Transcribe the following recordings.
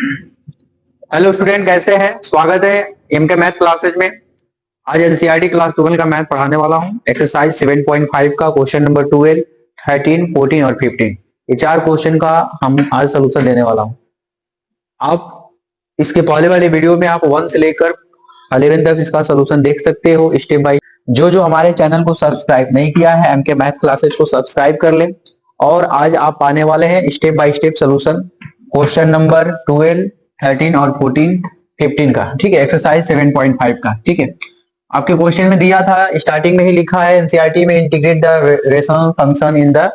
Hello student, कैसे हैं? स्वागत है एम के मैथ क्लासेज में। आज एनसीईआरटी क्लास 12 का मैथ पढ़ाने वाला हूं। एक्सरसाइज 7.5 का क्वेश्चन नंबर 12, 13, 14 और 15, ये चार क्वेश्चन का हम आज सोल्यूशन देने वाला हूं। आप इसके पहले वाले वीडियो में आप 1 से लेकर 11 तक इसका सोल्यूशन देख सकते हो स्टेप बाय। जो जो हमारे चैनल को सब्सक्राइब नहीं किया है, एम के मैथ क्लासेज को सब्सक्राइब कर ले। और आज आप पाने वाले हैं step by step solution question number 12, 13 और 14, 15 का। ठीक है, एक्सरसाइज 7.5 का। ठीक है, आपके क्वेश्चन में दिया था, स्टार्टिंग में ही लिखा है एनसीईआरटी में, integrate the rational function in the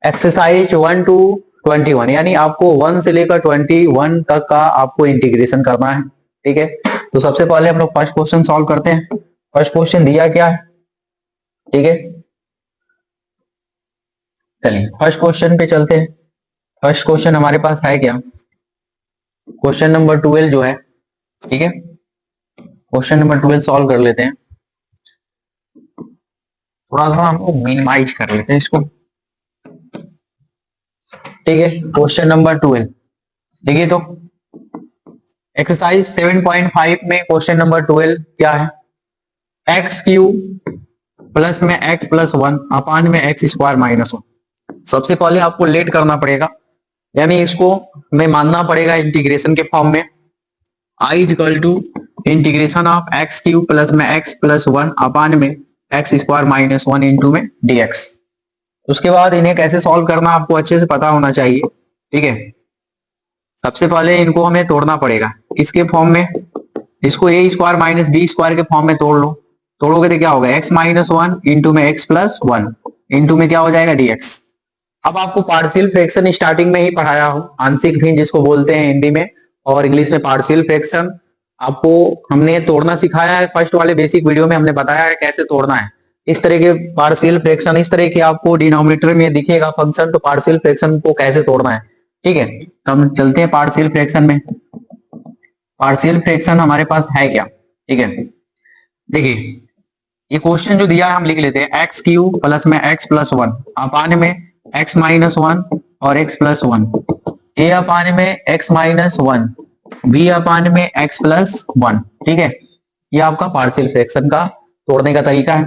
exercise 1 to 21, यानी आपको 1 से लेकर 21 तक का आपको इंटीग्रेशन करना है। ठीक है, तो सबसे पहले हम लोग फर्स्ट क्वेश्चन सॉल्व करते हैं। फर्स्ट क्वेश्चन दिया क्या है? ठीक है, चलिए फर्स्ट क्वेश्चन पे चलते हैं। फर्स्ट क्वेश्चन हमारे पास है क्या? क्वेश्चन नंबर 12 जो है। ठीक है, क्वेश्चन नंबर 12 सॉल्व कर लेते हैं। थोड़ा सा हमको मिनिमाइज कर लेते हैं इसको। ठीक है, क्वेश्चन नंबर 12 देखिए तो एक्सरसाइज 7.5 में क्वेश्चन नंबर 12 क्या है? एक्स क्यू प्लस में एक्स प्लस 1 अपान में एक्स स्क्वायर माइनस 1। सबसे पहले आपको लेट करना पड़ेगा, यानी इसको हमें मानना पड़ेगा इंटीग्रेशन के फॉर्म में। I equal to integration of x cube plus में एक्स प्लस 1 अपान में एक्स स्क्वायर माइनस 1 इंटू में डीएक्स। उसके बाद इन्हें कैसे सॉल्व करना आपको अच्छे से पता होना चाहिए। ठीक है, सबसे पहले इनको हमें तोड़ना पड़ेगा किसके फॉर्म में? इसको ए स्क्वायर माइनस बी स्क्वायर के फॉर्म में तोड़ लो। तोड़ोगे तो क्या होगा? एक्स माइनस 1 इंटू में एक्स प्लस 1 इंटू में क्या हो जाएगा? डीएक्स। अब आपको पार्शियल फ्रैक्शन स्टार्टिंग में ही पढ़ाया हूं, आंशिक भिन्न जिसको बोलते हैं हिंदी में, और इंग्लिश में पार्शियल फ्रैक्शन। आपको हमने तोड़ना सिखाया है, फर्स्ट वाले बेसिक वीडियो में हमने बताया है कैसे तोड़ना है। इस तरह के पार्शियल फ्रैक्शन, इस तरह के आपको डिनोमिनेटर में दिखेगा फंक्शन, तो पार्शियल फ्रैक्शन को कैसे तोड़ना है। ठीक है, तो हम चलते हैं पार्शियल फ्रैक्शन में। पार्शियल फ्रैक्शन हमारे पास है क्या? ठीक है, देखिए ये क्वेश्चन जो दिया है हम लिख लेते हैं। एक्स क्यू प्लस में एक्स प्लस 1 अपान में एक्स माइनस 1 और एक्स प्लस 1, ए अपान में एक्स माइनस 1, बी अपान में एक्स प्लस 1। ठीक है, ये आपका पार्शियल फ्रैक्शन का तोड़ने का तरीका है।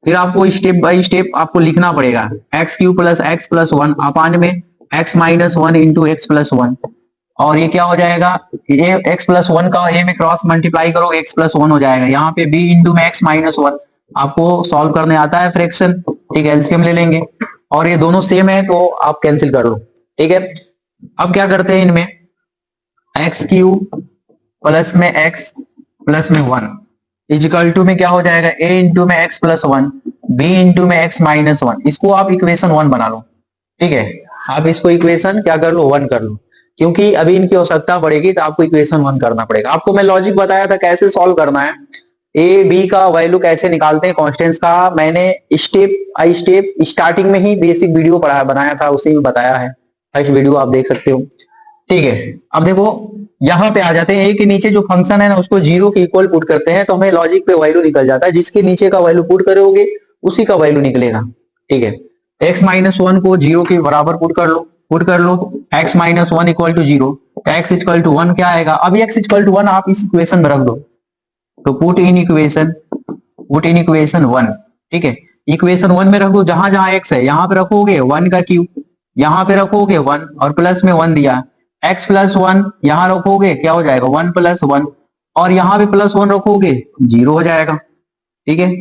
फिर आपको स्टेप बाय स्टेप आपको लिखना पड़ेगा। X cube plus x plus 1 upon में x minus 1 into x plus 1, और ये क्या हो जाएगा? ये एक्स प्लस 1 का ए में क्रॉस मल्टीप्लाई करो, एक्स प्लस 1 हो जाएगा। यहाँ पे बी इंटू में एक्स माइनस 1। आपको सॉल्व करने आता है फ्रैक्शन, ठीक है, एलसीएम ले लेंगे, और ये दोनों सेम है तो आप कैंसिल कर लो। ठीक है, अब क्या करते हैं इनमें? एक्स क्यू प्लस में एक्स प्लस में 1 इजिकल टू में क्या हो जाएगा? ए इंटू में एक्स प्लस 1, बी इंटू में एक्स माइनस 1। इसको आप इक्वेशन 1 बना लो। ठीक है, आप इसको इक्वेशन क्या कर लो? 1 कर लो, क्योंकि अभी इनकी आवश्यकता पड़ेगी तो आपको इक्वेशन 1 करना पड़ेगा। आपको मैं लॉजिक बताया था कैसे सॉल्व करना है, ए बी का वैल्यू कैसे निकालते हैं कॉन्स्टेंट्स का। मैंने स्टेप बाई स्टेप स्टार्टिंग में ही बेसिक वीडियो पढ़ाया बनाया था, उसी में बताया है, फर्स्ट वीडियो आप देख सकते हो। ठीक है, अब देखो यहाँ पे आ जाते हैं। ए के नीचे जो फंक्शन है ना, उसको जीरो के इक्वल पुट करते हैं, तो हमें लॉजिक पे वैल्यू निकल जाता है। जिसके नीचे का वैल्यू पुट करोगे उसी का वैल्यू निकलेगा। ठीक है, एक्स माइनस 1 को जीरो के बराबर पुट कर लो। पुट कर लो x minus 1 equal to zero, x equal to 1 क्या आएगा? अब एक्स इक्वल टू 1 आप इस इक्वेशन में रख दो, तो पुट इन इक्वेशन 1। ठीक है, इक्वेशन 1 में रख दो, जहां जहां एक्स है यहाँ पे रखोगे 1 का क्यूब, यहाँ पे रखोगे 1 और प्लस में 1 दिया, एक्स प्लस 1 यहाँ रखोगे क्या हो जाएगा? 1 प्लस 1, और यहाँ पे प्लस 1 रखोगे 0 हो जाएगा। ठीक है,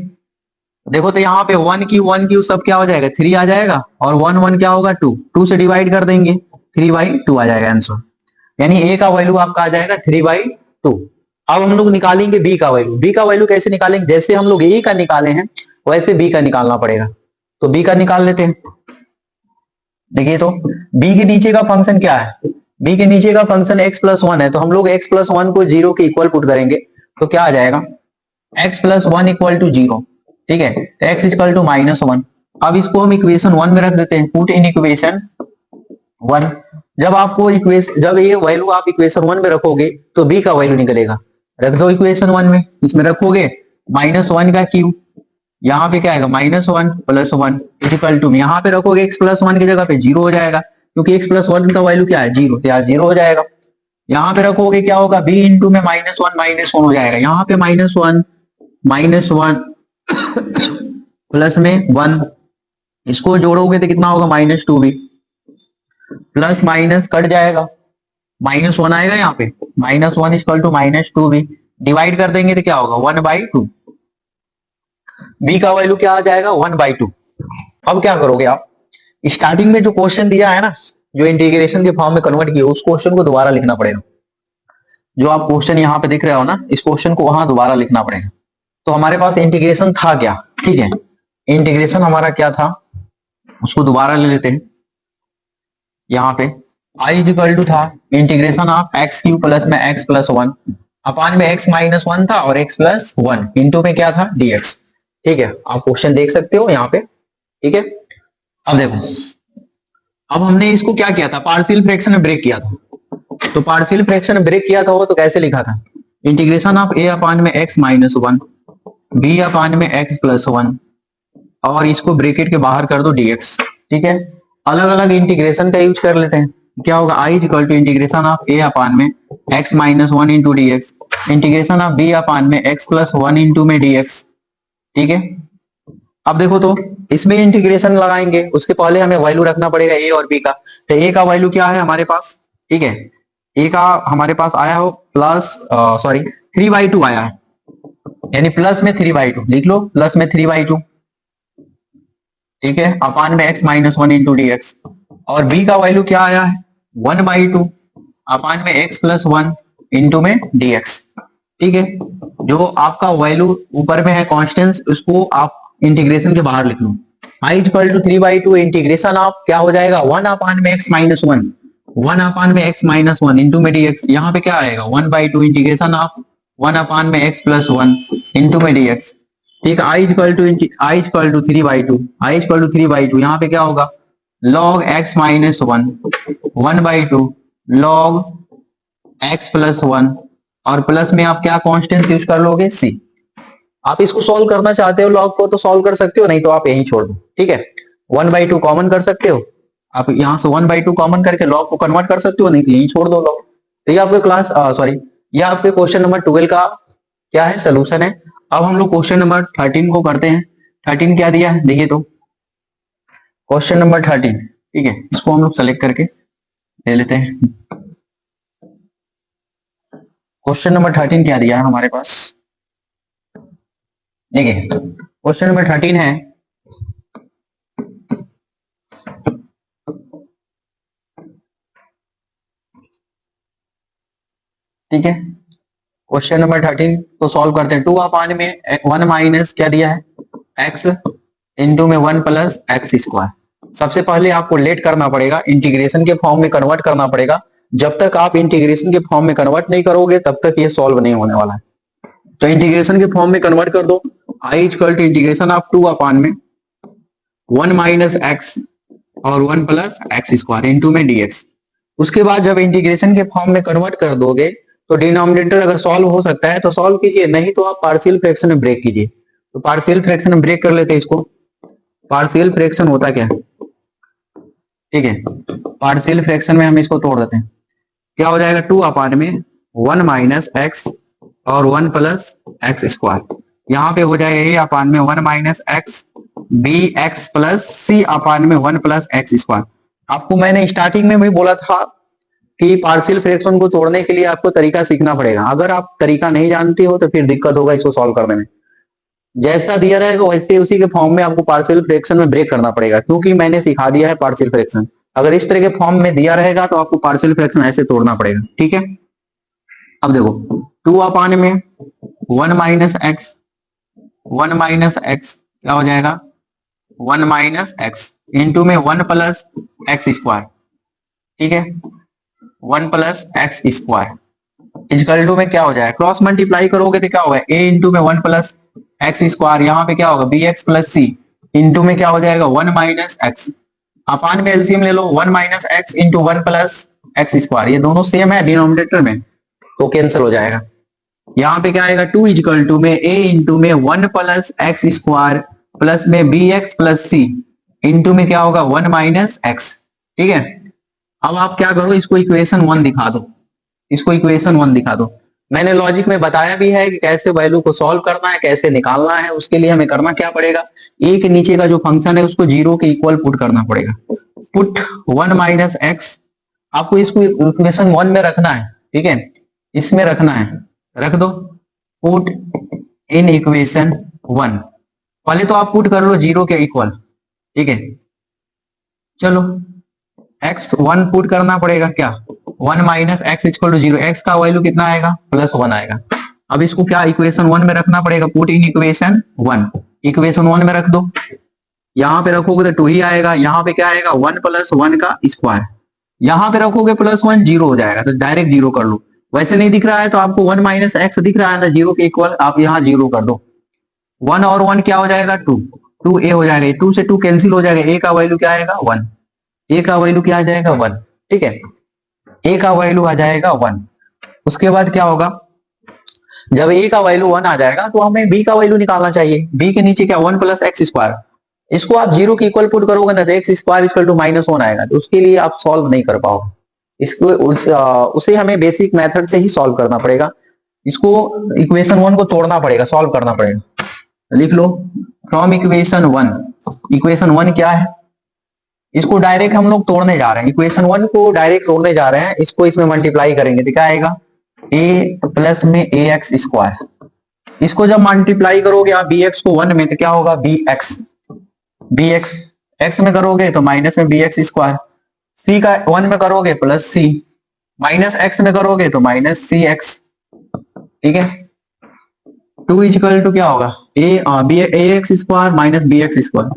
देखो तो यहाँ पे 1 क्यू सब क्या हो जाएगा? 3 आ जाएगा, और 1 1 क्या होगा? 2, 2 से डिवाइड कर देंगे, 3/2 आ जाएगा आंसर। यानी ए का वैल्यू आपका आ जाएगा 3/2। अब हम लोग निकालेंगे बी का वैल्यू। बी का वैल्यू कैसे निकालेंगे? जैसे हम लोग ए का निकाले हैं वैसे बी का निकालना पड़ेगा, तो बी का निकाल लेते हैं। देखिए तो बी के नीचे का फंक्शन क्या है? बी के नीचे का फंक्शन x प्लस 1 है, तो हम लोग x प्लस 1 को 0 के इक्वल पुट करेंगे, तो क्या आ जाएगा? x plus 1 equal to 0। ठीक है, तो x इक्वल टू माइनस 1। अब इसको हम इक्वेशन 1 में रख देते हैं, पुट इन इक्वेशन 1। जब ये वैल्यू आप इक्वेशन 1 में रखोगे तो b का वैल्यू निकलेगा। रख दो इक्वेशन 1 में, इसमें रखोगे माइनस 1 का क्यूब, यहाँ पे क्या आएगा? माइनस 1 प्लस 1 इक्वल टू में यहाँ पे रखोगे x प्लस 1 की जगह पे 0 हो जाएगा, क्योंकि x प्लस 1 का वैल्यू क्या है? 0, तो यहाँ 0 हो जाएगा। यहाँ पे रखोगे क्या होगा, b इंटू में -1 हो जाएगा, यहाँ पे -1 प्लस में 1, इसको जोड़ोगे तो कितना होगा -2b, प्लस माइनस कट जाएगा, -1 आएगा यहाँ पे, -1 इक्वल टू -2b, डिवाइड कर देंगे तो क्या होगा 1/2, b का वैल्यू क्या आ जाएगा 1/2। अब क्या करोगे आप, स्टार्टिंग में जो क्वेश्चन दिया है ना, जो इंटीग्रेशन के फॉर्म में कन्वर्ट किया, उस क्वेश्चन को दोबारा लिखना पड़ेगा। जो आप क्वेश्चन यहाँ पे दिख रहे हो ना, इस क्वेश्चन को वहां दोबारा लिखना पड़ेगा। तो हमारे पास इंटीग्रेशन था क्या, ठीक है, इंटीग्रेशन हमारा क्या था, उसको दोबारा ले लेते हैं। यहाँ पे i इक्वल टू था इंटीग्रेशन ऑफ x³ प्लस में x प्लस 1 अपान में x माइनस 1 था और x प्लस 1 इंटू में क्या था dx। ठीक है, आप क्वेश्चन देख सकते हो यहाँ पे, ठीक है। अब देखो, अब हमने इसको क्या किया था, पार्शियल फ्रैक्शन में ब्रेक किया था। तो पार्शियल फ्रैक्शन में ब्रेक किया था वो तो कैसे लिखा था, इंटीग्रेशन ऑफ a अपान में x माइनस 1 b अपान में x प्लस 1 और इसको ब्रैकेट के बाहर कर दो dx। ठीक है, अलग अलग इंटीग्रेशन का यूज कर लेते हैं। क्या होगा, i equal to integration of a upon में x minus 1 into d x, integration of b upon में x प्लस 1 इंटू में dx। ठीक है, अब देखो तो इसमें इंटीग्रेशन लगाएंगे, उसके पहले हमें वैल्यू रखना पड़ेगा a और b का। तो a का वैल्यू क्या है हमारे पास, ठीक है, a का हमारे पास आया हो प्लस 3/2 आया है, यानी प्लस में 3/2 लिख लो, प्लस में 3/2। ठीक है, अपान में x minus 1 into d x, और b का वैल्यू क्या आया है 1/2 अपान में x प्लस 1 इंटू में dx। ठीक है, जो आपका वैल्यू ऊपर में है कांस्टेंट, उसको आप इंटीग्रेशन के बाहर लिख लो। i equal to 3/2 integration of क्या हो जाएगा 1 अपान में x माइनस 1, 1 अपान में x माइनस 1 इंटू में dx। यहाँ पे क्या आएगा 1/2 इंटीग्रेशन ऑफ 1 अपान में x प्लस 1 इंटू में dx। ठीक है, i equal to 3/2, i equal to 3/2, यहाँ पे क्या होगा log x minus 1 1/2 log x plus 1, और प्लस में आप क्या कांस्टेंट यूज कर लोगे c। आप इसको सॉल्व करना चाहते हो लॉग को तो सॉल्व कर सकते हो, नहीं तो आप यहीं छोड़ दो। ठीक है, 1/2 कॉमन कर सकते हो, आप यहां से 1/2 कॉमन करके लॉग को कन्वर्ट कर सकते हो, नहीं तो यहीं छोड़ दो लॉग। तो ये आपके ये आपके क्वेश्चन नंबर 12 का क्या है सोल्यूशन है। अब हम लोग क्वेश्चन नंबर 13 को करते हैं। 13 क्या दिया है देखिए, तो क्वेश्चन नंबर 13, ठीक है, इसको हम लोग सेलेक्ट करके ले लेते हैं। क्वेश्चन नंबर 13 क्या दिया है हमारे पास, देखिए क्वेश्चन नंबर 13 है, ठीक है, क्वेश्चन नंबर 13 को सॉल्व करते हैं। 2 अपान में 1 माइनस क्या दिया है x इंटू में 1 प्लस एक्स स्क्वायर। सबसे पहले आपको लेट करना पड़ेगा, इंटीग्रेशन के फॉर्म में कन्वर्ट करना पड़ेगा। जब तक आप इंटीग्रेशन के फॉर्म में कन्वर्ट नहीं करोगे तब तक ये सॉल्व नहीं होने वाला है। तो इंटीग्रेशन के फॉर्म में कन्वर्ट कर दो, i equal to integration of 2 upon में 1 माइनस एक्स और 1 प्लस एक्स स्क्वायर इंटू में dx। उसके बाद जब इंटीग्रेशन के फॉर्म में कन्वर्ट कर दोगे तो डिनोमिनेटर अगर सॉल्व हो सकता है तो सॉल्व कीजिए, नहीं तो आप पार्शियल फ्रैक्शन में ब्रेक कीजिए। तो पार्शियल फ्रैक्शन में ब्रेक कर लेते हैं इसको। पार्शियल फ्रैक्शन होता क्या है, ठीक है, पार्शियल फ्रैक्शन में हम इसको तोड़ देते हैं। क्या हो जाएगा 2 अपान में 1 माइनस एक्स और 1 प्लस एक्स स्क्वायर। यहाँ पे हो जाएगा a अपान में 1 minus x b x plus c upon में 1 प्लस एक्स स्क्वायर। आपको मैंने स्टार्टिंग में भी बोला था कि पार्शियल फ्रैक्शन को तोड़ने के लिए आपको तरीका सीखना पड़ेगा। अगर आप तरीका नहीं जानते हो तो फिर दिक्कत होगा इसको सॉल्व करने में। जैसा दिया रहेगा वैसे उसी के फॉर्म में आपको पार्शियल फ्रैक्शन में ब्रेक करना पड़ेगा, क्योंकि मैंने सिखा दिया है पार्शियल फ्रैक्शन। अगर इस तरह के फॉर्म में दिया रहेगा तो आपको पार्शियल फ्रैक्शन ऐसे तोड़ना पड़ेगा। ठीक है, अब देखो 2 अपान में 1 माइनस एक्स, 1 माइनस एक्स क्या हो जाएगा 1 माइनस एक्स इंटू में 1 प्लस एक्स स्क्वायर। ठीक है, 1 plus x square equal to में क्या हो जाएगा, क्रॉस मल्टीप्लाई करोगे तो क्या होगा a इंटू में 1 प्लस एक्स स्क्वायर, यहाँ पे क्या होगा बी एक्स प्लस सी इंटू में क्या हो जाएगा 1 माइनस एक्स। अपान में एलसीएम ले लो, 1 minus x into 1 plus x square, ये दोनों सेम है डिनोमिनेटर में तो कैंसिल हो जाएगा। यहाँ पे क्या आएगा 2 इक्वल टू में a इंटू में 1 प्लस एक्स स्क्वायर प्लस में बी एक्स प्लस सी इंटू में क्या होगा 1 माइनस एक्स। ठीक है, अब आप क्या करो इसको इक्वेशन 1 दिखा दो, इसको इक्वेशन 1 दिखा दो। मैंने लॉजिक में बताया भी है कि कैसे वैल्यू को सॉल्व करना है, कैसे निकालना है। उसके लिए हमें करना क्या पड़ेगा, ए के नीचे का जो फंक्शन है उसको 0 के इक्वल पुट करना पड़ेगा। पुट 1 माइनस एक्स, आपको इसको इक्वेशन 1 में रखना है, ठीक है, इसमें रखना है, रख दो। पुट इन इक्वेशन 1, पहले तो आप पुट कर लो 0 के इक्वल, ठीक है। चलो x1 पुट करना पड़ेगा, क्या 1 minus x equal to 0, x का वैल्यू कितना आएगा, +1 आएगा। अब इसको क्या इक्वेशन 1 में रखना पड़ेगा, पुट इन इक्वेशन 1, इक्वेशन 1 में रख दो। यहां पे रखोगे तो 2 ही आएगा, यहाँ पे क्या आएगा 1 + 1 का स्क्वायर, यहाँ पे रखोगे +1 0 हो जाएगा, तो डायरेक्ट 0 कर लो। वैसे नहीं दिख रहा है तो आपको 1 माइनस एक्स दिख रहा है ना 0 के इक्वल, आप यहाँ 0 कर दो। 1 और 1 क्या हो जाएगा 2, 2a हो जाएगा, 2 से 2 कैंसिल हो जाएगा, a का वैल्यू क्या आएगा 1, a का वैल्यू क्या आ जाएगा 1, ठीक है, a का वैल्यू आ जाएगा 1। उसके बाद क्या होगा, जब a का वैल्यू 1 आ जाएगा तो हमें b का वैल्यू निकालना चाहिए। b के नीचे क्या 1 + एक्स स्क्वायर, इसको आप 0 के इक्वल पुट करोगे ना तो एक्स स्क्वायर इक्वल टू -1 आएगा, तो उसके लिए आप सॉल्व नहीं कर पाओगे। इसको उसे हमें बेसिक मेथड से ही सॉल्व करना पड़ेगा। इसको इक्वेशन 1 को तोड़ना पड़ेगा, सॉल्व करना पड़ेगा। लिख लो फ्रॉम इक्वेशन 1, इक्वेशन 1 क्या है, इसको डायरेक्ट हम लोग तोड़ने जा रहे हैं, इक्वेशन 1 को डायरेक्ट तोड़ने जा रहे हैं। इसको इसमें मल्टीप्लाई करेंगे तो क्या आएगा, a प्लस में ax स्क्वायर, इसको जब मल्टीप्लाई करोगे आप bx को 1 में तो क्या होगा bx, bx x में करोगे तो माइनस में bx स्क्वायर, c का 1 में करोगे प्लस c, माइनस x में करोगे तो माइनस cx, ठीक है। 2 इक्वल टू क्या होगा ax square minus bx square,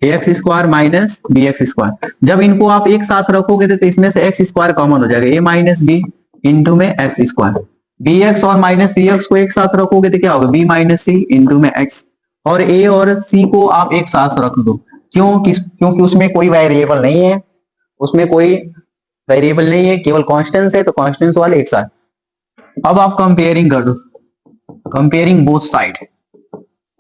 ax square minus bx square. जब इनको आप एक साथ रखोगे तो इसमें से x स्क्वायर कॉमन हो जाएगा, a माइनस बी इंटू में x स्क्वायर, bx और माइनस cx को एक साथ रखोगे तो क्या होगा b माइनस c इंटू में x, और a और c को आप एक साथ रख दो। क्योंकि उसमें कोई वेरिएबल नहीं है, उसमें कोई वेरिएबल नहीं है, केवल कॉन्स्टेंट्स है, तो कॉन्स्टेंट्स वाले एक साथ। अब आप कंपेयरिंग कर दो, कंपेयरिंग बोथ साइड,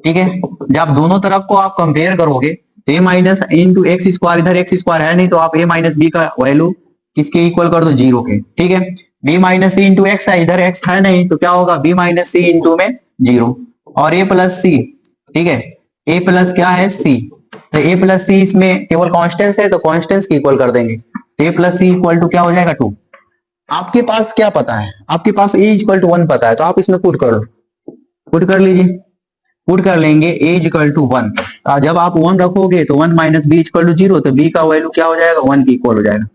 ठीक है। जब दोनों तरफ को आप कंपेयर करोगे a minus into x square, इधर एक्स स्क्वायर है नहीं तो आप a माइनस बी का वैल्यू किसके इक्वल कर दो 0 के, ठीक है। b minus c into x है, इधर x है नहीं तो क्या होगा b माइनस सी इंटू में 0, और a प्लस सी, ठीक है, a प्लस क्या है c, तो a प्लस सी इसमें केवल कॉन्स्टेंट्स है तो कॉन्स्टेंट्स की इक्वल कर देंगे, a plus c equal to क्या हो जाएगा 2। आपके पास क्या पता है, आपके पास a इक्वल टू 1 पता है, तो आप इसमें पुट कर लो, पुट कर लीजिए, पुट कर लेंगे a इक्वल टू 1, जब आप 1 रखोगे तो 1 माइनस बी इक्वल टू 0, तो b का वैल्यू क्या हो जाएगा 1 की इक्वल हो जाएगा।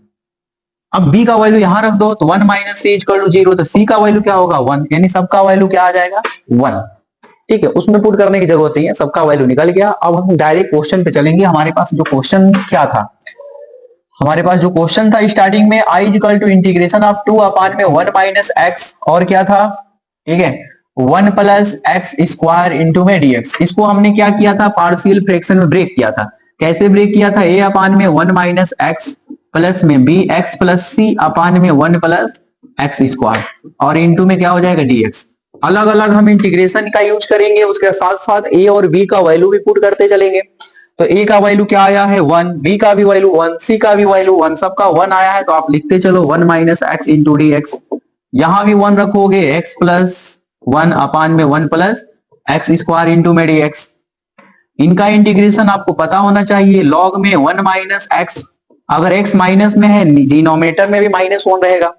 अब b का वैल्यू यहां रख दो तो 1 माइनस सी इक्वल टू 0, तो c का वैल्यू क्या होगा 1, यानी सबका वैल्यू क्या आ जाएगा 1, ठीक है। उसमें पुट करने की जरूरत नहीं है, सबका वैल्यू निकल गया। अब हम डायरेक्ट क्वेश्चन पे चलेंगे। हमारे पास जो क्वेश्चन क्या था, हमारे पास जो क्वेश्चन था स्टार्टिंग में i equal to integration of 2 upon में 1 माइनस एक्स, और क्या था, ठीक है, 1 प्लस एक्स स्क्वायर इंटू में dx। इसको हमने क्या किया था, पार्शियल फ्रैक्शन में ब्रेक किया था। कैसे ब्रेक किया था, a अपान में 1 माइनस एक्स प्लस में b x plus c upon में 1 प्लस एक्स स्क्वायर, और इंटू में क्या हो जाएगा dx। अलग अलग हम इंटीग्रेशन का यूज करेंगे, उसके साथ साथ a और b का वैल्यू भी पुट करते चलेंगे। तो a का वैल्यू क्या आया है 1, b का भी वैल्यू 1, c का भी वैल्यू 1, सबका 1 आया है, तो आप लिखते चलो 1 माइनस एक्स इंटू dx। यहां भी 1 रखोगे, x प्लस 1 अपान में 1 प्लस एक्स स्क्वायर इंटू में dx। इनका इंटीग्रेशन आपको पता होना चाहिए, लॉग में 1 माइनस एक्स, अगर x माइनस में है डिनोमिनेटर में भी -1 रहेगा।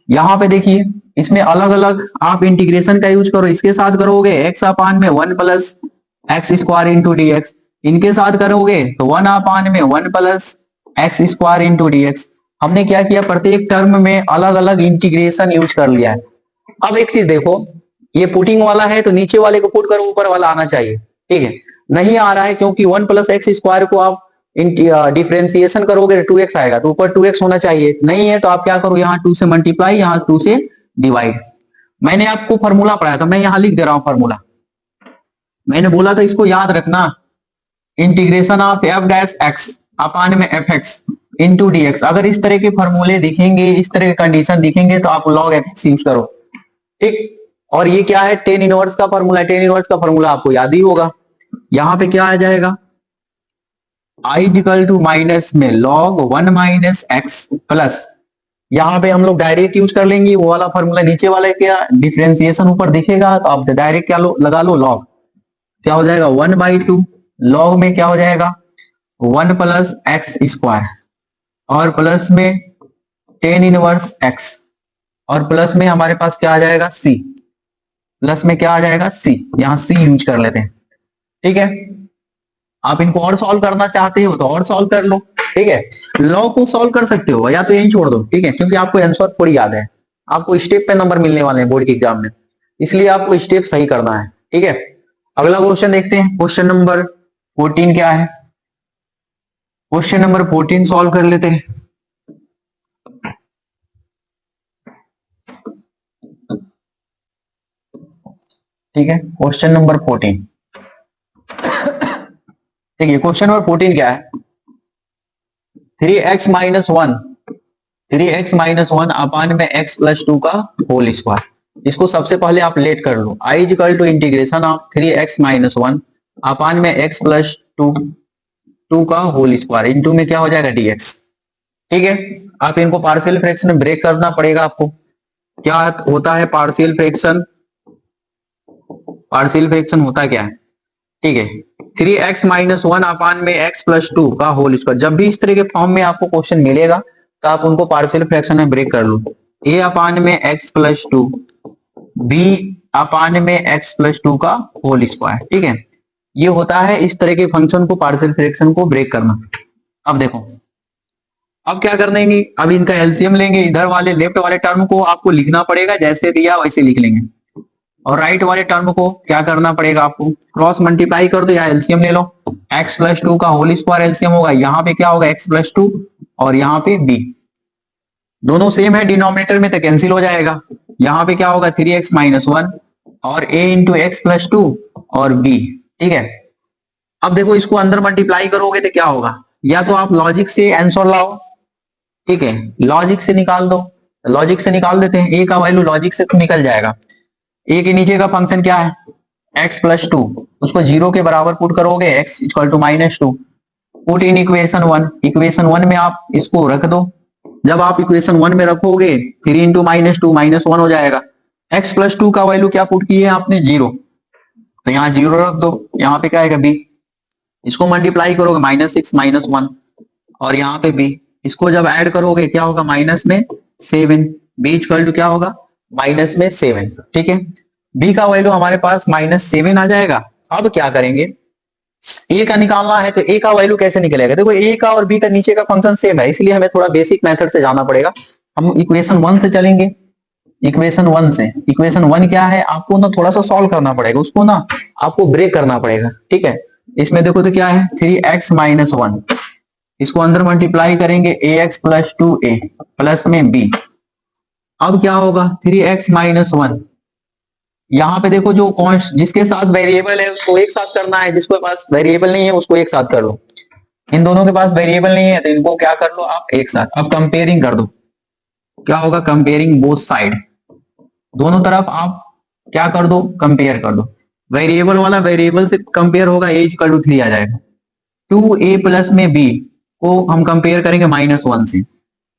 यहां पे देखिए इसमें अलग अलग आप इंटीग्रेशन का यूज करो, इसके साथ करोगे x अपान में 1 plus x square into dx, इनके साथ करोगे तो 1 अपान में 1 plus x square into dx। हमने क्या किया, प्रत्येक टर्म में अलग अलग इंटीग्रेशन यूज कर लिया है। अब एक चीज देखो, ये पुटिंग वाला है तो नीचे वाले को पुट करो, ऊपर वाला आना चाहिए, ठीक है। नहीं आ रहा है क्योंकि 1 प्लस एक्स स्क्वायर को आप डिफरेंशिएशन करोगे तो 2x आएगा, तो ऊपर 2x होना चाहिए, नहीं है तो आप क्या करो, यहाँ 2 से मल्टीप्लाई, यहाँ 2 से डिवाइड। मैंने आपको फॉर्मूला पढ़ाया था, मैं यहाँ लिख दे रहा हूँ फॉर्मूला। मैंने बोला था इसको याद रखना, integration of f dash x upon में f x into d x. अगर इस तरह के फॉर्मूले दिखेंगे, इस तरह के कंडीशन दिखेंगे तो आप लॉग एफ एक्स यूज करो, ठीक। और ये क्या है, टेन इनवर्स का फॉर्मूला है, टेन इनवर्स का फॉर्मूला आपको याद ही होगा। यहाँ पे क्या आ जाएगा, i इक्वल टू माइनस में log 1 माइनस एक्स प्लस, यहाँ पे हम लोग डायरेक्ट यूज कर लेंगे वो वाला फॉर्मूला, नीचे वाला क्या डिफरेंशिएशन ऊपर दिखेगा तो आप डायरेक्ट क्या लगा लो लॉग, क्या हो जाएगा 1/2 लॉग में क्या हो जाएगा 1 प्लस एक्स स्क्वायर और प्लस में टेन इनवर्स एक्स और प्लस में हमारे पास क्या आ जाएगा सी, प्लस में क्या आ जाएगा सी, यहाँ सी यूज कर लेते हैं। ठीक है, आप इनको और सॉल्व करना चाहते हो तो और सॉल्व कर लो। ठीक है, लॉ को सॉल्व कर सकते हो या तो यही छोड़ दो। ठीक है, क्योंकि आपको आंसर थोड़ी याद है, आपको स्टेप पे नंबर मिलने वाले हैं बोर्ड के एग्जाम में, इसलिए आपको स्टेप सही करना है। ठीक है, अगला क्वेश्चन देखते हैं। क्वेश्चन नंबर 14 क्या है, क्वेश्चन नंबर 14 सॉल्व कर लेते हैं। ठीक है, क्वेश्चन नंबर 14। ठीक है, क्वेश्चन नंबर 14 क्या है 3x minus one, 3x minus one upon में x प्लस 2 का होल स्क्वायर। इसको सबसे पहले आप लेट कर लो, i equal to integration of 3x minus one upon में x प्लस 2 का होल स्क्वायर इनटू में क्या हो जाएगा dx। ठीक है, आप इनको पार्शियल फ्रैक्शन में ब्रेक करना पड़ेगा आपको। क्या होता है पार्शियल फ्रैक्शन, पार्शियल फ्रैक्शन होता क्या है। ठीक है, 3x माइनस वन अपान में x प्लस 2 का होल स्क्वायर, जब भी इस तरह के फॉर्म में आपको क्वेश्चन मिलेगा तो आप उनको पार्शियल फ्रैक्शन में ब्रेक कर लो। a अपान में x प्लस 2, b अपान में x प्लस 2 का होल स्क्वायर। ठीक है, ये होता है इस तरह के फंक्शन को पार्शियल फ्रैक्शन को ब्रेक करना। अब देखो, अब क्या कर देंगे, अब इनका एलसीएम लेंगे, इधर वाले लेफ्ट वाले टर्म को आपको लिखना पड़ेगा जैसे दिया वैसे लिख लेंगे, और राइट वाले टर्म को क्या करना पड़ेगा आपको क्रॉस मल्टीप्लाई कर दो या एलसीएम ले लो। x प्लस 2 का होल स्क्वायर एलसीएम होगा, यहाँ पे क्या होगा x प्लस 2 और यहाँ पे b, दोनों सेम है डिनोमिनेटर में तो कैंसिल हो जाएगा। यहाँ पे क्या होगा 3x माइनस वन और a इंटू एक्स प्लस 2 और b। ठीक है, अब देखो इसको अंदर मल्टीप्लाई करोगे तो क्या होगा, या तो आप लॉजिक से आंसर लाओ। ठीक है, लॉजिक से निकाल दो, लॉजिक से निकाल देते हैं, a का वैल्यू लॉजिक से तो निकल जाएगा। a के नीचे का फंक्शन क्या है x प्लस 2, उसको 0 के बराबर पुट करोगे x equal to minus 2, put in equation 1, equation 1 में आप इसको रख दो। जब आप इक्वेशन 1 में रखोगे 3 इंटू माइनस 2 माइनस 1 हो जाएगा। x प्लस 2 का वैल्यू क्या पुट किए आपने 0, तो यहाँ 0 रख दो, यहाँ पे क्या आएगा b, इसको मल्टीप्लाई करोगे माइनस 6 माइनस 1 और यहाँ पे b, इसको जब ऐड करोगे क्या होगा माइनस में 7, b इक्वल टू क्या होगा माइनस में 7। ठीक है, b का वैल्यू हमारे पास माइनस 7 आ जाएगा। अब क्या करेंगे, a का निकालना है तो a का वैल्यू कैसे निकलेगा, देखो a का और b का नीचे का फंक्शन सेम है, इसलिए हमें थोड़ा बेसिक मेथड से जाना पड़ेगा। हम इक्वेशन 1 से चलेंगे, इक्वेशन 1 से, इक्वेशन 1 क्या है आपको ना थोड़ा सा सॉल्व करना पड़ेगा, उसको ना आपको ब्रेक करना पड़ेगा। ठीक है, इसमें देखो तो क्या है 3x माइनस वन, इसको अंदर मल्टीप्लाई करेंगे ax प्लस 2a प्लस में b। अब क्या होगा 3x माइनस वन, यहाँ पे देखो जो कॉन्स्ट जिसके साथ वेरिएबल है उसको एक साथ करना है, जिसके पास वेरिएबल नहीं है उसको एक साथ कर लो। इन दोनों के पास वेरिएबल नहीं है तो इनको क्या कर लो आप एक साथ। अब कंपेयरिंग कर दो, क्या होगा कंपेयरिंग बोथ साइड, दोनों तरफ आप क्या कर दो कंपेयर कर दो। वेरिएबल वाला वेरिएबल से कंपेयर होगा, a इक्वल टू 3 आ जाएगा। 2a प्लस में b को हम कंपेयर करेंगे माइनस 1 से,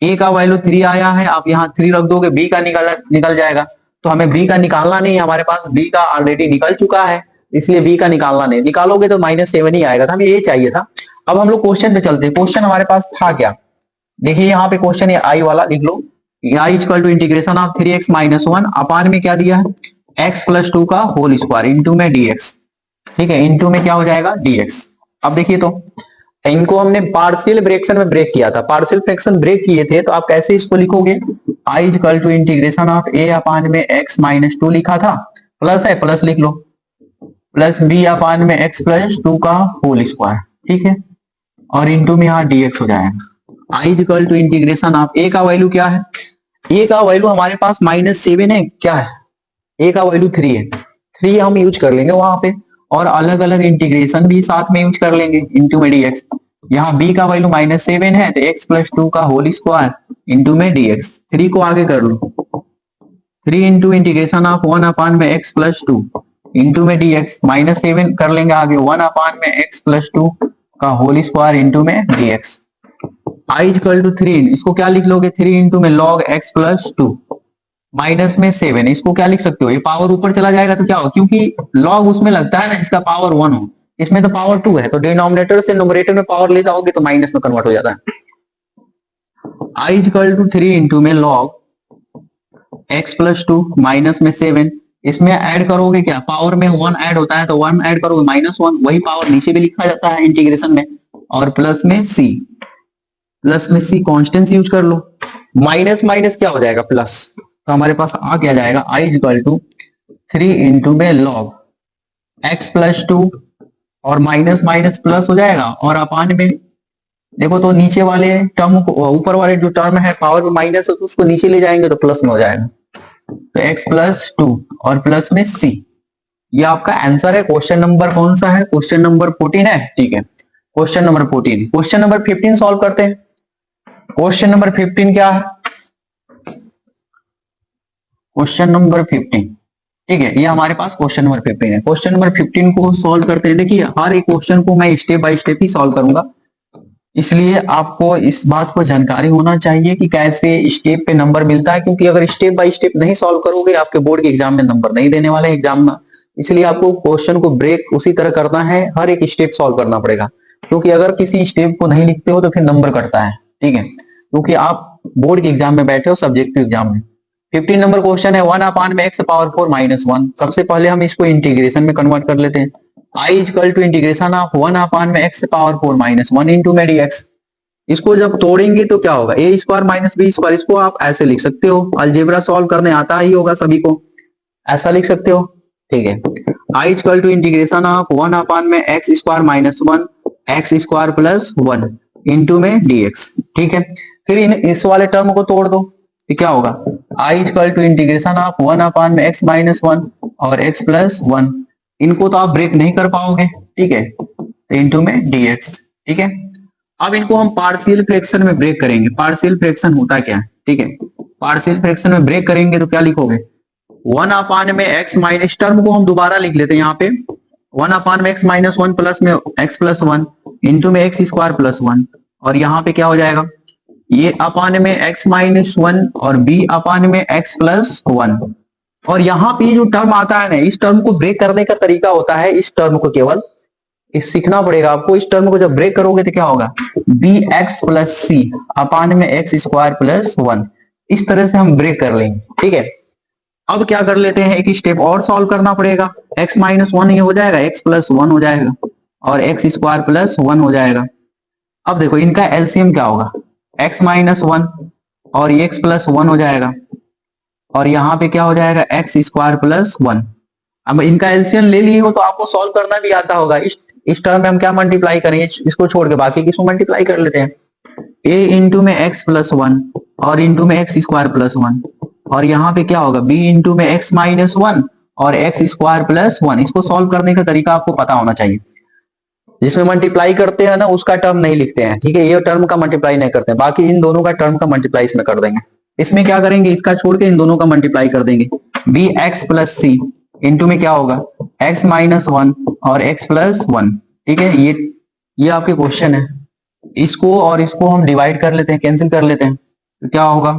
a का वैल्यू 3 आया है, आप यहाँ 3 रख दोगे b का निकल जाएगा, तो हमें b का निकालना नहीं है, हमारे पास b का ऑलरेडी निकल चुका है, इसलिए b का निकालना नहीं, निकालोगे तो माइनस 7 ही आएगा था, हमें ये चाहिए था। अब हम लोग क्वेश्चन पे चलते हैं, क्वेश्चन हमारे पास था क्या, देखिए यहाँ पे क्वेश्चन है आई वाला लिख लो, i equal to integration of 3x minus one upon में क्या दिया है x प्लस 2 का होल स्क्वायर इंटू में dx। ठीक है, इंटू में क्या हो जाएगा dx। अब देखिए तो इनको हमने पार्शियल फ्रैक्शन में ब्रेक किया था, पार्शियल फ्रैक्शन ब्रेक किए थे तो आप कैसे इसको लिखोगे, i equal to integration of a upon में x माइनस 2 लिखा था, प्लस है प्लस लिख लो, प्लस b अपान में x प्लस 2 का होल स्क्वायर। ठीक है, और इंटू में यहाँ dx हो जाएगा। i equal to integration of a का वैल्यू क्या है, a का वैल्यू हमारे पास -7 है, क्या है a का वैल्यू 3 है, 3 हम यूज कर लेंगे वहां पे, और अलग अलग इंटीग्रेशन भी साथ में यूज कर लेंगे इंटू में dx। यहाँ b का वैल्यू -7 है तो x प्लस 2 का होल स्क्वायर इंटू में dx, 3 को आगे कर लो, 3 इंटू इंटीग्रेशन ऑफ 1 अपान में x प्लस 2 इंटू में dx, -7 कर लेंगे आगे 1 अपान में x प्लस 2 का होल स्क्वायर इंटू में dx। आई इक्वल टू 3, इसको क्या लिख लोगे, 3 इंटू में लॉग एक्स प्लस 2 माइनस में 7, इसको क्या लिख सकते हो, ये पावर ऊपर चला जाएगा तो क्या हो, क्योंकि लॉग उसमें लगता है ना जिसका पावर 1 हो, इसमें तो पावर 2 है, तो डिनोमिनेटर से न्यूमरेटर में पावर ले जाओगे तो माइनस में कन्वर्ट हो जाता है। आई इक्वल टू 3 इंटू में लॉग एक्स प्लस 2 माइनस में 7, इसमें ऐड करोगे क्या, पावर में 1 ऐड होता है तो 1 ऐड करोगे -1, वही पावर नीचे भी लिखा जाता है इंटीग्रेशन में, और प्लस में सी, कॉन्स्टेंट यूज कर लो, माइनस माइनस क्या हो जाएगा प्लस, तो हमारे पास आ क्या जाएगा, आई इक्वल टू 3 इंटू में लॉग एक्स प्लस 2 और माइनस माइनस प्लस हो जाएगा, और अपान में देखो तो नीचे वाले टर्म को, ऊपर वाले जो टर्म है पावर में माइनस है तो उसको नीचे ले जाएंगे तो प्लस में हो जाएगा, तो x प्लस 2 और प्लस में c, ये आपका आंसर है। क्वेश्चन नंबर कौन सा है, क्वेश्चन नंबर 14 है, ठीक है। Question number 14, question number 15 solve करते हैं। क्वेश्चन नंबर 15 क्या है, क्वेश्चन नंबर 15, ठीक है, ये हमारे पास क्वेश्चन नंबर 15 है। क्वेश्चन नंबर 15 को सॉल्व करते हैं। देखिए हर एक क्वेश्चन को मैं step by step he solve करूंगा, इसलिए आपको इस बात को जानकारी होना चाहिए कि कैसे स्टेप पे नंबर मिलता है, क्योंकि अगर स्टेप बाय स्टेप नहीं सॉल्व करोगे आपके बोर्ड के एग्जाम में नंबर नहीं देने वाले एग्जाम में, इसलिए आपको क्वेश्चन को ब्रेक उसी तरह करना है, हर एक स्टेप सॉल्व करना पड़ेगा, क्योंकि अगर किसी स्टेप को नहीं लिखते हो तो फिर नंबर कटता है, ठीक है, क्योंकि आप बोर्ड के एग्जाम में बैठे हो, सब्जेक्टिव एग्जाम में। 15 नंबर क्वेश्चन है 1/x⁴ - 1। सबसे पहले हम इसको इंटीग्रेशन में कन्वर्ट कर लेते हैं। I equal to integration of 1/x⁴ - 1 into में dx। इसको जब तोड़ेंगे तो क्या होगा, a square minus b square, इसको आप ऐसे लिख सकते हो, अलजेब्रा सॉल्व करने आता ही होगा सभी को, ऐसा लिख सकते हो, ठीक है। I equal to integration of 1/x² - 1 x² plus 1 into में dx, ठीक है। फिर इस वाले टर्म को तोड़ दो तो क्या होगा, I equal to integration of 1/x - 1 और x प्लस 1, इनको तो आप ब्रेक नहीं कर पाओगे, ठीक है, तो इंटू में dx, ठीक है। अब इनको हम पार्शियल फ्रैक्शन में ब्रेक करेंगे। पार्शियल फ्रैक्शन होता क्या है, ठीक है, पार्शियल फ्रैक्शन में ब्रेक करेंगे तो क्या लिखोगे, 1/x माइनस, टर्म को हम दोबारा लिख लेते हैं यहाँ पे, 1/x - 1 प्लस में x प्लस 1 इंटू में x² प्लस 1, और यहाँ पे क्या हो जाएगा, ये अपान में x - 1 और b अपान में x प्लस 1, और यहाँ पे जो टर्म आता है ना, इस टर्म को ब्रेक करने का तरीका होता है, इस टर्म को केवल सीखना पड़ेगा आपको। इस टर्म को जब ब्रेक करोगे तो क्या होगा, bx प्लस सी अपान में x² प्लस 1, इस तरह से हम ब्रेक कर लेंगे, ठीक है। अब क्या कर लेते हैं, एक स्टेप और सॉल्व करना पड़ेगा, x - 1 ये हो जाएगा, x प्लस 1 हो जाएगा और x² प्लस 1 हो जाएगा। अब देखो इनका एलसीएम क्या होगा, x - 1 और ये x प्लस 1 हो जाएगा, और यहाँ पे क्या हो जाएगा, x² प्लस 1। अब इनका एलसीएम ले लिए हो तो आपको सॉल्व करना भी आता होगा। इस टर्म में हम क्या मल्टीप्लाई करेंगे, इसको छोड़ के बाकी किसको मल्टीप्लाई कर लेते हैं, a इंटू में x प्लस 1 और इंटू में x² प्लस 1, और यहाँ पे क्या होगा, b इंटू में x - 1 और x² प्लस 1। इसको सॉल्व करने का तरीका आपको पता होना चाहिए, जिसमें मल्टीप्लाई करते हैं ना उसका टर्म नहीं लिखते हैं, ठीक है, ये टर्म का मल्टीप्लाई नहीं करते हैं, बाकी इन दोनों का टर्म का मल्टीप्लाई इसमें कर देंगे। इसमें क्या करेंगे, इसका छोड़ के इन दोनों का मल्टीप्लाई कर देंगे, bx प्लस सी इंटू में क्या होगा, x - 1 और x प्लस 1, ठीक है। ये आपके क्वेश्चन है, इसको और इसको हम डिवाइड कर लेते हैं, कैंसिल कर लेते हैं, तो क्या होगा,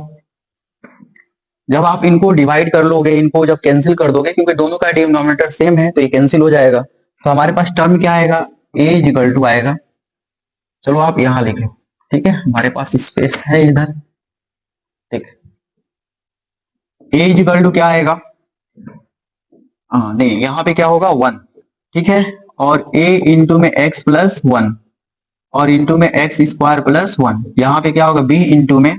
जब आप इनको डिवाइड कर लोगे, इनको जब कैंसिल कर दोगे, क्योंकि दोनों का डिनोमिनेटर सेम है तो ये कैंसिल हो जाएगा, तो हमारे पास टर्म क्या आएगा, a इक्वल टू आएगा, चलो आप यहां लिख लो, ठीक है, हमारे पास स्पेस है इधर, ठीक है, a इक्वल टू क्या आएगा, हाँ नहीं, यहाँ पे क्या होगा 1, ठीक है, और a इंटू में x प्लस 1 और इंटू में x² प्लस 1, यहाँ पे क्या होगा, b इंटू में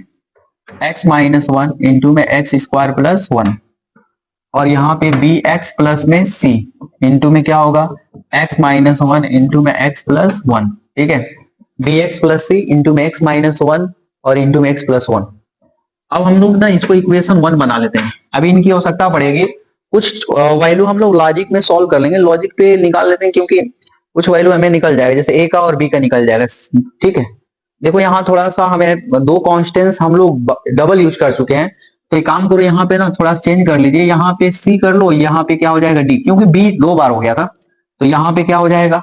x - 1 इंटू में x² प्लस 1, और यहाँ पे bx प्लस में c इंटू में क्या होगा, x - 1 इंटू में x प्लस 1, ठीक है, bx प्लस c इंटू में x - 1 और इंटू में x प्लस 1। अब हम लोग ना इसको इक्वेशन 1 बना लेते हैं। अभी इनकी आवश्यकता पड़ेगी, कुछ वैल्यू हम लोग लॉजिक में सॉल्व कर लेंगे, लॉजिक पे निकाल लेते हैं, क्योंकि कुछ वैल्यू हमें निकल जाएगा, जैसे a का और b का निकल जाएगा, ठीक है। देखो यहाँ थोड़ा सा हमें दो कॉन्स्टेंट्स हम लोग डबल यूज कर चुके हैं, तो एक काम करो, यहाँ पे ना थोड़ा चेंज कर लीजिए, यहाँ पे c कर लो, यहाँ पे क्या हो जाएगा d, क्योंकि b 2 बार हो गया था, तो यहाँ पे क्या हो जाएगा,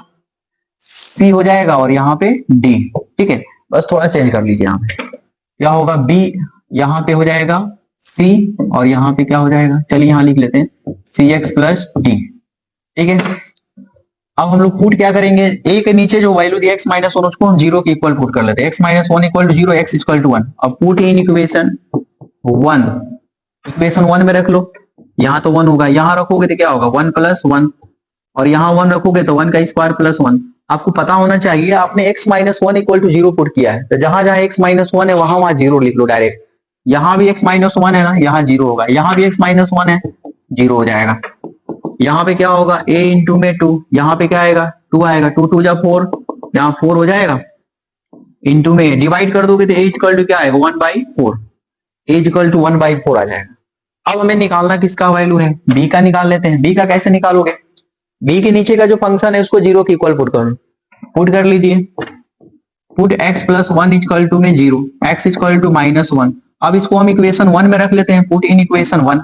c हो जाएगा और यहाँ पे d, ठीक है। बस थोड़ा चेंज कर लीजिए। यहाँ पे क्या होगा, बी यहाँ पे हो जाएगा सी, और यहाँ पे क्या हो जाएगा, चलिए यहाँ लिख लेते हैं सी एक्स प्लस डी। ठीक है, अब हम लोग पुट क्या करेंगे, ए के नीचे जो वैल्यू दी एक्स माइनस वन उसको हम जीरो के इक्वल पुट कर लेते हैं। X minus one equal to zero, x equal to one. अब put in equation one, equation one में रख लो। यहाँ तो वन होगा, यहाँ रखोगे तो क्या होगा, वन प्लस वन, और यहाँ वन रखोगे तो वन का स्क्वायर प्लस वन। आपको पता होना चाहिए आपने x minus one equal to zero put किया है, तो जहां जहां एक्स माइनस वन है वहां वहां जीरो लिख लो डायरेक्ट। यहाँ भी एक्स माइनस वन है ना, यहाँ जीरो होगा, यहाँ भी एक्स माइनस वन है, जीरो हो जाएगा। यहाँ पे क्या होगा, a इंटू में टू, यहाँ पे क्या आएगा, टू आएगा, टू टू जा फोर, यहाँ फोर हो जाएगा, इंटू में डिवाइड कर दोगे तो a इक्वल टू क्या आएगा, one by four, a equal to one by four आ जाएगा। अब हमें निकालना किसका वैल्यू है, b का निकाल लेते हैं। b का कैसे निकालोगे, b के नीचे का जो फंक्शन है उसको जीरो के इक्वल पुट करो, पुट कर लीजिए। Put x plus one equal to में zero, x equal to minus one. अब इसको हम इक्वेशन वन में रख लेते हैं, put in equation one,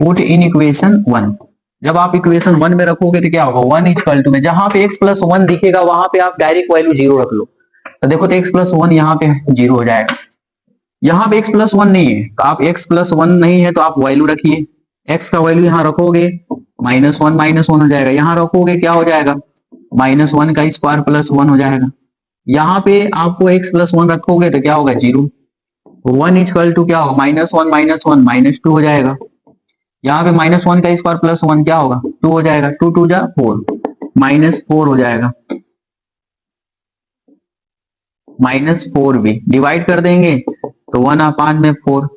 put in equation one. जब आप इक्वेशन वन में रखोगे तो क्या होगा, वन इक्वल टू में जहां पे x प्लस वन दिखेगा वहां पे आप डायरेक्ट वैल्यू जीरो रख लो। तो देखो तो x प्लस वन यहाँ पे जीरो हो जाएगा, यहाँ पे x प्लस वन नहीं है तो आप x प्लस वन नहीं है तो आप वैल्यू रखिए, x का वैल्यू यहाँ रखोगे माइनस वन हो जाएगा, यहाँ रखोगे क्या हो जाएगा, माइनस वन का स्क्वायर प्लस वन हो जाएगा। यहाँ पे आपको x प्लस वन रखोगे तो क्या होगा, जीरो। वन इक्वल टू क्या होगा, माइनस वन माइनस टू हो जाएगा। यहाँ पे माइनस वन का स्क्वायर प्लस वन क्या होगा, टू हो जाएगा, टू टू जा फोर, माइनस फोर हो जाएगा, माइनस फोर भी डिवाइड कर देंगे तो वन अपान में four,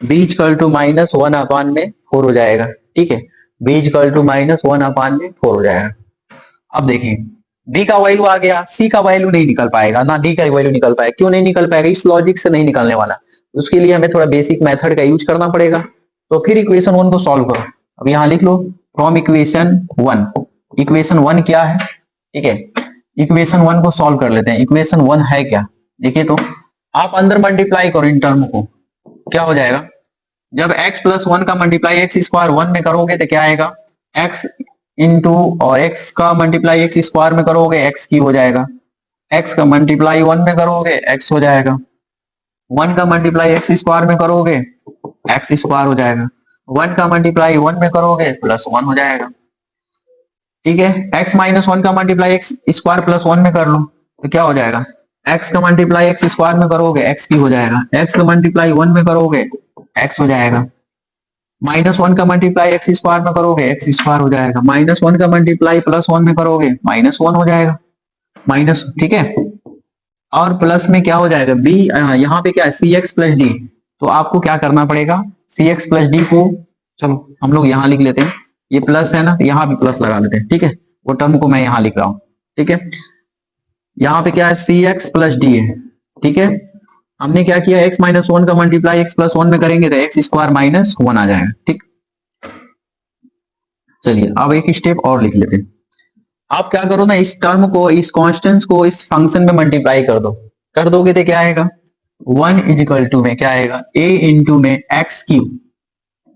b equal to minus one upon में फोर हो जाएगा। ठीक है, b equal to minus one upon में फोर हो जाएगा। अब देखिए b का वैल्यू आ गया, c का वैल्यू नहीं निकल पाएगा ना, d का वैल्यू निकल पाएगा। क्यों नहीं निकल पाएगा, इस लॉजिक से नहीं निकलने वाला, उसके लिए हमें थोड़ा बेसिक मेथड का यूज करना पड़ेगा। तो फिर इक्वेशन वन को सॉल्व करो। अब यहाँ लिख लो from equation one, equation one क्या है, ठीक है, इक्वेशन वन को सॉल्व कर लेते हैं। इक्वेशन वन है क्या, देखिए तो आप अंदर मल्टीप्लाई करो इन टर्म को, क्या हो जाएगा, जब x प्लस वन का मल्टीप्लाई एक्स स्क्वायर वन में करोगे तो क्या आएगा, x इंटू और x का मल्टीप्लाई एक्स स्क्वायर में करोगे x की हो जाएगा, x का मल्टीप्लाई वन में करोगे x हो जाएगा, वन का मल्टीप्लाई एक्स स्क्वायर में करोगे एक्स स्क्वायर हो जाएगा, वन का मल्टीप्लाई वन में करोगे प्लस वन हो जाएगा। ठीक है, x माइनस वन का multiply x square plus one में कर लो तो क्या हो जाएगा, x का मल्टीप्लाई एक्स स्क्वायर में करोगे x की हो जाएगा, x का मल्टीप्लाई वन में करोगे x हो जाएगा, माइनस वन का मल्टीप्लाई एक्स स्क्वायर में करोगे एक्स स्क्वायर हो जाएगा, माइनस वन का मल्टीप्लाई प्लस वन में करोगे माइनस वन हो जाएगा, माइनस, ठीक है, और प्लस में क्या हो जाएगा b, यहाँ पे क्या है सी एक्स प्लस डी, तो आपको क्या करना पड़ेगा, सी एक्स प्लस डी को, चलो हम लोग यहाँ लिख लेते हैं, ये प्लस है ना, यहाँ भी प्लस लगा लेते हैं। ठीक है, वो टर्म को मैं यहाँ लिख रहा हूँ। ठीक है, यहाँ पे क्या है सी एक्स प्लस डी है। ठीक है, हमने क्या किया, x माइनस वन का मल्टीप्लाई x प्लस वन में करेंगे तो एक्स स्क्वायर माइनस वन आ जाएगा। ठीक, चलिए अब एक स्टेप और लिख लेते हैं। आप क्या करो ना, इस टर्म को, इस कॉन्स्टेंट को इस फंक्शन में मल्टीप्लाई कर दो, कर दोगे तो क्या आएगा, वन इजिकल टू में क्या आएगा, a इंटू में एक्स क्यूब।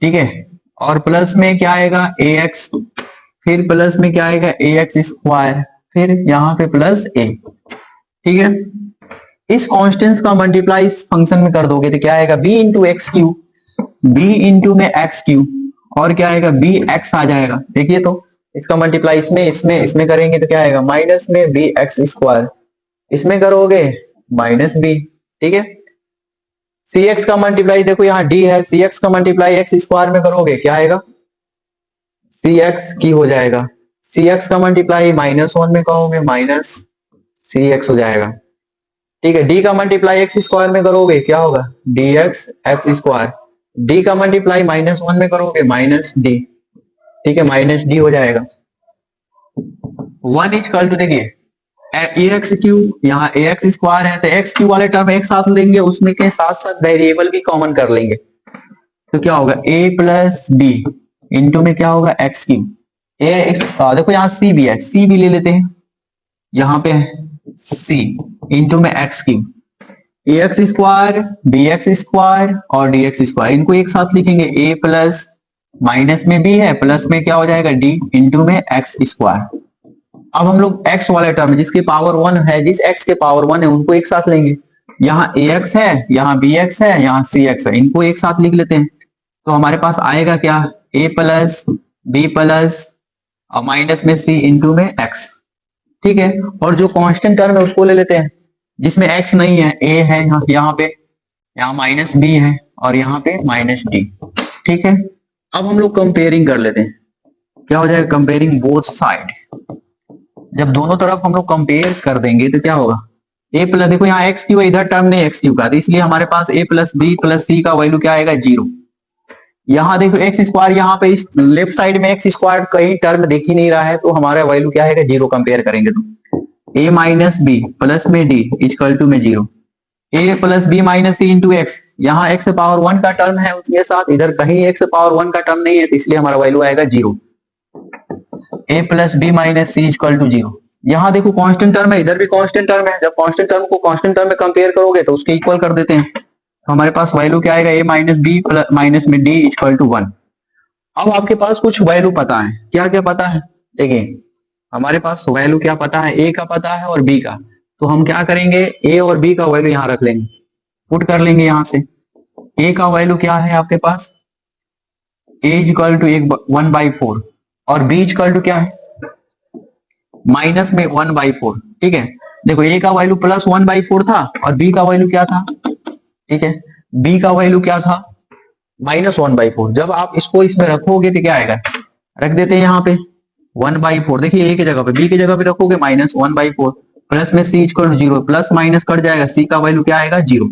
ठीक है, और प्लस में क्या आएगा ए एक्स, फिर प्लस में क्या आएगा ए एक्स स्क्वायर, फिर यहाँ पे प्लस a। ठीक है, इस कॉन्स्टेंट्स का मल्टीप्लाई इस फंक्शन में कर दोगे तो क्या आएगा, b into x cube, b into में एक्स क्यूब, और क्या आएगा b x आ जाएगा। देखिए तो इसका मल्टीप्लाई इसमें करेंगे तो क्या आएगा, माइनस में b एक्स स्क्वायर, इसमें करोगे माइनस b। ठीक है, सी एक्स का मल्टीप्लाई देखो यहाँ d है, सी एक्स का मल्टीप्लाई एक्स स्क्वायर में करोगे क्या आएगा, सी एक्स की हो जाएगा, सी एक्स का मल्टीप्लाई माइनस वन में करोगे माइनस सी एक्स हो जाएगा। ठीक है, d का मल्टीप्लाई एक्स स्क्वायर में करोगे क्या होगा, D x x square, d का मल्टीप्लाई माइनस वन में करोगे माइनस d। ठीक है, माइनस d हो जाएगा। वन इक्वल टू देखिए ए एक्स क्यूब, यहाँ ए एक्स स्क्वायर है तो एक्स क्यूब वाले टर्म एक साथ लेंगे, उसमें के साथ साथ वेरिएबल भी कॉमन कर लेंगे तो क्या होगा, a प्लस बी इंटू में क्या होगा एक्स क्यूब, देखो यहाँ c भी है, c भी ले लेते हैं, यहाँ पे c इंटू में x cube, a x square b x square और डी एक्स स्क्वायर, इनको एक साथ लिखेंगे, a प्लस माइनस में b है, प्लस में क्या हो जाएगा d इंटू में एक्स स्क्वायर। अब हम लोग x वाले टर्म जिसके पावर 1 है, जिस x के पावर 1 है उनको एक साथ लेंगे। यहाँ ax है, यहाँ bx है, यहाँ cx है, इनको एक साथ लिख लेते हैं। तो हमारे पास आएगा क्या, a प्लस बी प्लस और माइनस में c इंटू में x। ठीक है, और जो कांस्टेंट टर्म है उसको ले लेते हैं जिसमें x नहीं है, a है यहाँ पे, यहाँ माइनस b है और यहाँ पे माइनस d। ठीक है, अब हम लोग कंपेयरिंग कर लेते हैं, क्या हो जाएगा, कंपेयरिंग बोथ साइड। जब दोनों तरफ हम लोग कंपेयर कर देंगे तो क्या होगा, a प्लस, देखो यहाँ एक्स क्यू है, इधर टर्म नहीं एक्स क्यू का, तो इसलिए हमारे पास a प्लस बी प्लस सी का वैल्यू क्या आएगा, 0। यहाँ देखो एक्स स्क्वायर, यहाँ पे इस लेफ्ट साइड में एक्स स्क्वायर कहीं टर्म दिख ही नहीं रहा है, तो हमारा वैल्यू क्या आएगा, 0। कंपेयर करेंगे तो a माइनस बी प्लस में d इक्वल टू में 0। a plus b minus c into x, यहाँ एक्स पावर 1 का टर्म है उसके साथ, इधर कहीं एक्स पावर 1 का टर्म नहीं है, तो इसलिए हमारा वैल्यू आएगा 0। a plus b minus c equal to 0। यहाँ देखो कांस्टेंट टर्म है, इधर भी कांस्टेंट टर्म है, जब कांस्टेंट टर्म को कांस्टेंट टर्म में कंपेयर करोगे तो उसके इक्वल कर देते हैं, तो हमारे पास वैल्यू क्या आएगा, a माइनस बी माइनस में d इक्वल टू 1। अब आपके पास कुछ वैल्यू पता है, क्या क्या पता है, देखिए हमारे पास वैल्यू क्या पता है, a का पता है और b का, तो हम क्या करेंगे, a और b का वैल्यू यहाँ रख लेंगे, पुट कर लेंगे यहाँ से। a का वैल्यू क्या है आपके पास, a इक्वल टू 1/4 और b इक्वल टू क्या है, माइनस में 1/4। ठीक है, देखो a का वैल्यू प्लस 1/4 था और b का वैल्यू क्या था, ठीक है, b का वैल्यू क्या था, माइनस 1/4। जब आप इसको इसमें रखोगे तो क्या आएगा, रख देते हैं यहाँ पे 1/4, देखिए a की जगह पे, b की जगह पे रखोगे माइनस 1/4, प्लस में c equal to 0, plus minus cut जाएगा, c का वैल्यू क्या आएगा, 0।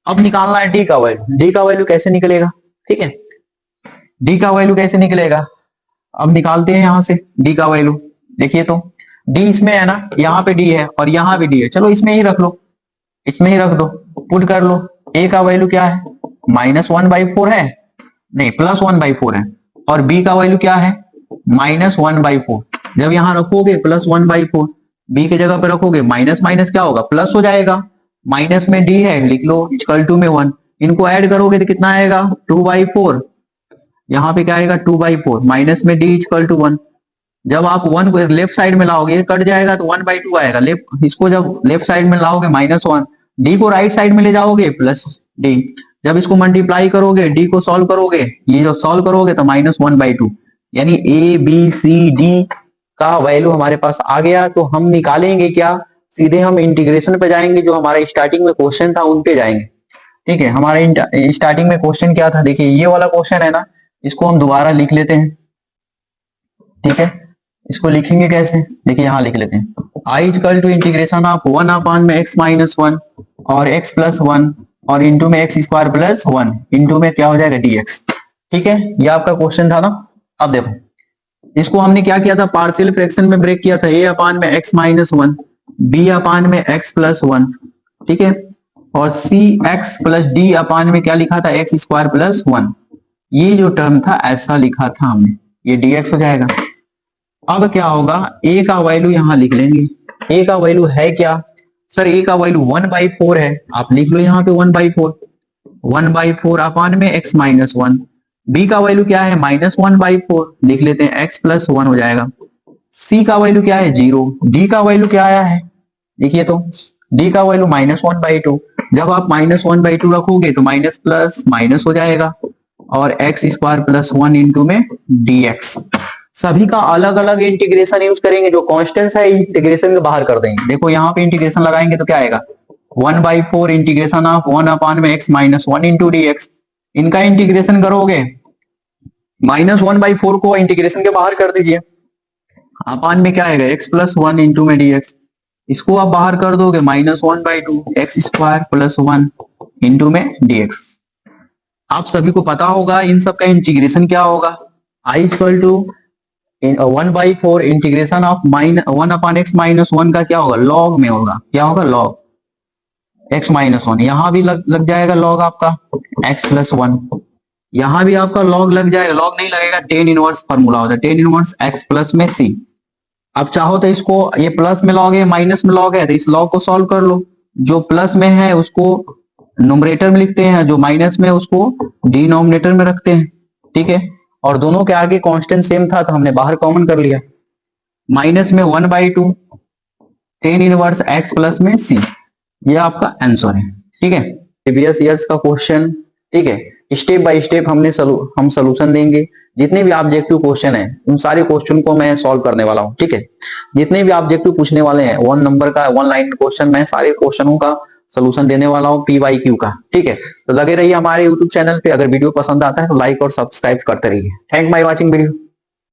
अब निकालना है d का वैल्यू, d का वैल्यू कैसे निकलेगा, ठीक है, d का वैल्यू कैसे निकलेगा, अब निकालते हैं यहाँ से d का वैल्यू। देखिए तो d इसमें है ना, यहाँ पे d है और यहाँ भी d है, चलो इसमें ही रख लो, इसमें ही रख दो, पुट कर लो। a का वैल्यू क्या है, माइनस 1/4 है, नहीं प्लस 1/4 है, और b का वैल्यू क्या है, माइनस 1/4। जब यहाँ रखोगे प्लस 1/4, b की जगह पे रखोगे माइनस माइनस क्या होगा, प्लस हो जाएगा, माइनस में d है, लिख लो इक्वल टू में 1, इनको ऐड करोगे तो कितना आएगा, 2/4, यहाँ पे क्या आएगा 2/4, माइनस में d इक्वल टू 1। जब आप 1 को लेफ्ट साइड में लाओगे कट जाएगा तो 1/2 आएगा, लेफ्ट इसको जब लेफ्ट साइड में लाओगे -1, d को राइट साइड में ले जाओगे प्लस d, जब इसको मल्टीप्लाई करोगे d को सॉल्व करोगे, ये जब सॉल्व करोगे तो -1/2, यानी a b c d का वैल्यू हमारे पास आ गया। तो हम निकालेंगे क्या, सीधे हम इंटीग्रेशन पे जाएंगे, जो हमारे स्टार्टिंग में क्वेश्चन था उन पे जाएंगे। ठीक है, हमारे स्टार्टिंग में क्वेश्चन क्या था, देखिए ये वाला क्वेश्चन है ना, इसको हम दोबारा लिख लेते हैं। ठीक है, इसको लिखेंगे कैसे, देखिए यहाँ लिख लेते हैं, i equal to integration of 1 upon में x माइनस 1 और x प्लस 1 और इंटू में एक्स स्क्वायर प्लस 1 इंटू में क्या हो जाएगा dx। ठीक है, ये आपका क्वेश्चन था ना। अब देखो इसको हमने क्या किया था, पार्शियल फ्रैक्शन में ब्रेक किया था, a अपान में x माइनस 1, b अपान में x प्लस 1, ठीक है, और c x प्लस d अपान में क्या लिखा था, x स्क्वायर प्लस 1। ये जो टर्म था ऐसा लिखा था हमने, ये dx हो जाएगा। अब क्या होगा, a का वैल्यू यहां लिख लेंगे, a का वैल्यू है क्या, सर a का वैल्यू 1/4 है, आप लिख लो यहाँ पे 1/4, 1/4 अपान में x माइनस 1, b का वैल्यू क्या है -1/4, लिख लेते हैं x प्लस 1 हो जाएगा, c का वैल्यू क्या है 0, d का वैल्यू क्या आया है, देखिए तो d का वैल्यू -1/2, जब आप -1/2 रखोगे तो माइनस प्लस माइनस हो जाएगा, और x स्क्वायर प्लस 1 इंटू में dx। सभी का अलग अलग इंटीग्रेशन यूज करेंगे, जो कॉन्स्टेंट है इंटीग्रेशन के बाहर कर देंगे। देखो यहाँ पे इंटीग्रेशन लगाएंगे तो क्या आएगा, 1/4 इंटीग्रेशन ऑफ 1 अपान में x माइनस 1 इंटू dx। इनका इंटीग्रेशन करोगे, -1/4 को इंटीग्रेशन के बाहर कर दीजिए, अपान में क्या आएगा x प्लस 1 इंटू में dx। इसको आप बाहर कर दोगे -1/2 x स्क्वायर प्लस 1 इंटू में dx। आप सभी को पता होगा इन सब का इंटीग्रेशन क्या होगा, i equal to 1/4 integration of 1 upon x minus 1 का क्या होगा, लॉग में होगा, क्या होगा लॉग x माइनस 1, यहां भी लग जाएगा लॉग आपका x प्लस 1, यहां भी आपका लॉग लग जाएगा, लॉग नहीं लगेगा, टेन इनवर्स फॉर्मूला होता है, टेन इनवर्स x प्लस में c। अब चाहो तो इसको, ये प्लस में लॉग है माइनस में लॉग है, तो इस लॉग को सॉल्व कर लो, जो प्लस में है उसको नोमरेटर में लिखते हैं, जो माइनस में उसको डिनोमिनेटर में रखते हैं। ठीक है, और दोनों के आगे कांस्टेंट सेम था तो हमने बाहर कॉमन कर लिया, माइनस में 1/2 टेन इनवर्स एक्स प्लस में सी, ये आपका आंसर है। ठीक है, प्रीवियस ईयर्स का क्वेश्चन। ठीक है, स्टेप बाय स्टेप हम सोल्यूशन देंगे। जितने भी ऑब्जेक्टिव क्वेश्चन है उन सारे क्वेश्चन को मैं सॉल्व करने वाला हूँ। ठीक है, जितने भी ऑब्जेक्टिव पूछने वाले हैं 1 नंबर का 1 लाइन क्वेश्चन, मैं सारे क्वेश्चनों का सोल्यूशन देने वाला हूँ PYQ का। ठीक है, तो लगे रहिए हमारे यूट्यूब चैनल पे। अगर वीडियो पसंद आता है तो लाइक और सब्सक्राइब करते रहिए। Thank by watching video.